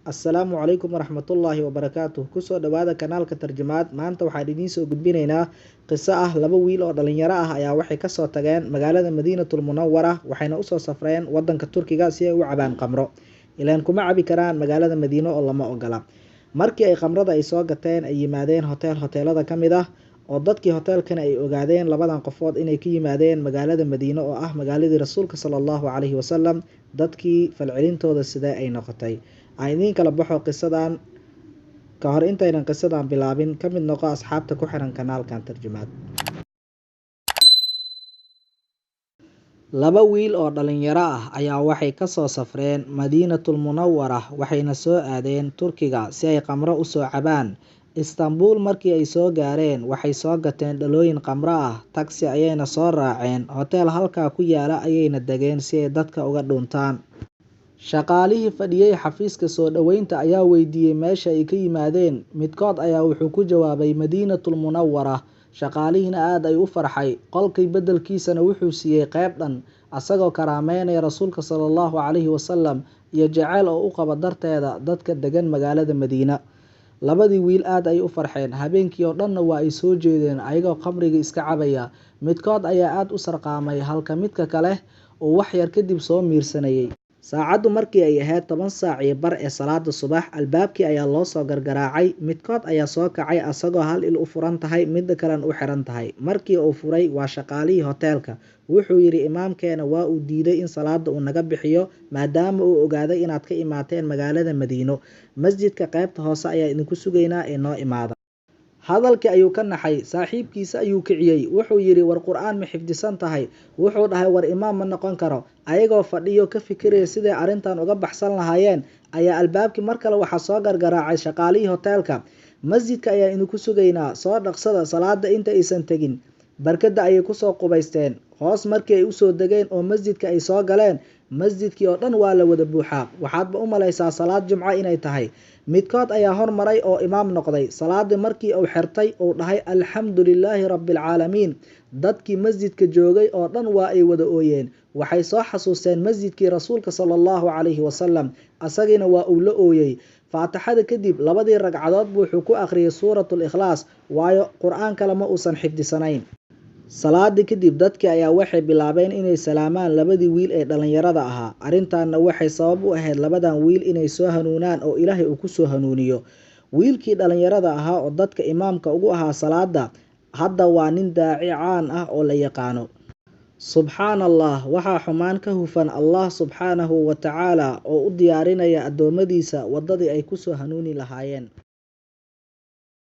Assalaamu calaykum waraxmatullaahi wabarakaatuh. Kusoo dhawaada kanaalka Tarjumaad. Maanta waxaan idiin soo gudbinaynaa qiso ah laba wiil oo dhalinyaro ah ayaa waxay kasoo tageen magaalada Madiinatul Munawwara waxayna usoo safreen wadanka Turkiga si ay u cabaan khamro. Ilaan kuma cabi karaan magaalada Madiino oo lama ogola. Markii ay khamrada ay soo gateen ay yimaadeen hoteelada ka mid ah oo dadkii hoteelkan ay ogaadeen labadan qofood inay ka yimaadeen magaalada Madiino oo ah magaaladii Rasuulka sallallahu calayhi wasallam, dadkii falcelintooda sidee ay noqotay. Aan idiin kala baxo qisadan ka hor intaynan qisadan bilaabin. Ka mid noqo asxaabta ku xiran kanaalkan Tarjumaad. Laba wiil oo dhalinyaro ah ayaa waxay kasoo safreen Madiinatul Munawwara waxayna soo aadeen Turkiga si ay khamro u soo cabaan. Istanbul markii ay soo gaareen waxay soo gateen dhalooyin khamro ah, taksi ayayna soo raaceen, hotel halkaa ku yaala ayayna degeen si ay dadka uga dhuuntaan. Shaqaalihii fadhiyay xafiiska soo dhaweynta ayaa weydiiyay meesha ay ka yimaadeen. Midkood ayaa wuxuu ku jawaabay Madiinatul Munawwara. Shaqaalihiina aad ay u farxay, qolkii beddelkiisana wuxuu siiyey qayb dhan asagoo karaameynaya Rasuulka sallallahu calayhi wasallam iyo jacayl oo u qaba darteeda dadka degan magaalada Madiina. Labadii wiil aad ay u farxeen, habeenkii oo dhanna waa ay soo jeedeen ayagoo khamriga iska cabaya. Midkood ayaa aad u sarqaamay halka midka kale uu wax yar kadib soo miirsanayay. Saacadu markii ay ahayd 10:15 ee salaada subax, albaabkii ayaa loo soo gargaraacay. Midkood ayaa soo kacay asagoo hal il u furan tahay midda kalena u xiran tahay. Markii uu furay waa shaqaalihii hoteelka. Wuxuu yidhi imaamkeena waa uu diiday in salaada uu naga bixiyo maadaama uu ogaaday inaad ka imaateen magaalada Madiino. Masjidka qaybta hoose ayaa idinku sugaynaa ee noo imaada. Hadalkii ayuu ka naxay, saaxiibkiisa ayuu kiciyay. Wuxuu yidhi war Qur'aan ma xifdisan tahay? Wuxuu dhahay war imaam ma noqon karo. Ayagoo fadhiyo ka fikiraya sidee arrintan uga baxsan lahaayeen ayaa albaabkii mar kale waxaa soo gargaraacay shaqaalihii hoteelka. Masjidka ayaa idinku sugaynaa, soo dhaqsada salaada inta aysan tegin. Barkada ayay kusoo qubaysteen. Hoos markii ay usoo degeen oo masjidka ay soo galeen, masjidkii oo dhan waa la wada buuxaa. Waxaadba u malaysaa salaad jumco inay tahay. Midkood ayaa hormaray oo imaam noqday. Salaadii markii uu xirtay uu dhahay alxamdulillaahi rabbil caalamiin. Dadkii masjidka joogay oo dhan waa ay wada ooyeen. Waxay soo xasuusteen masjidkii Rasuulka sallallahu calayhi wasallam. Asagiina waa uu la ooyay. Faatixada kadib labadii ragcadood wuxuu ku akhriyay suuratul Ikhlaas, waayo Qur'aan kale ma uusan xifdisanayn. Salaadii kadib dadkii ayaa waxay bilaabeen inay salaamaan labadii wiil ee dhalinyarada ahaa. Arrintaana waxay sabab u ahayd labadan wiil inay soo hanuunaan oo Ilaahay uu ku soo hanuuniyo. Wiilkii dhalinyarada ahaa oo dadka imaamka ugu ahaa salaada hadda waa nin daaci caan ah oo la yaqaano. Subxaanallah, waxaa xumaan ka hufan Allah subxaanahu wa tacaala oo u diyaarinaya addoommadiisa waddadii ay ku soo hanuuni lahaayeen.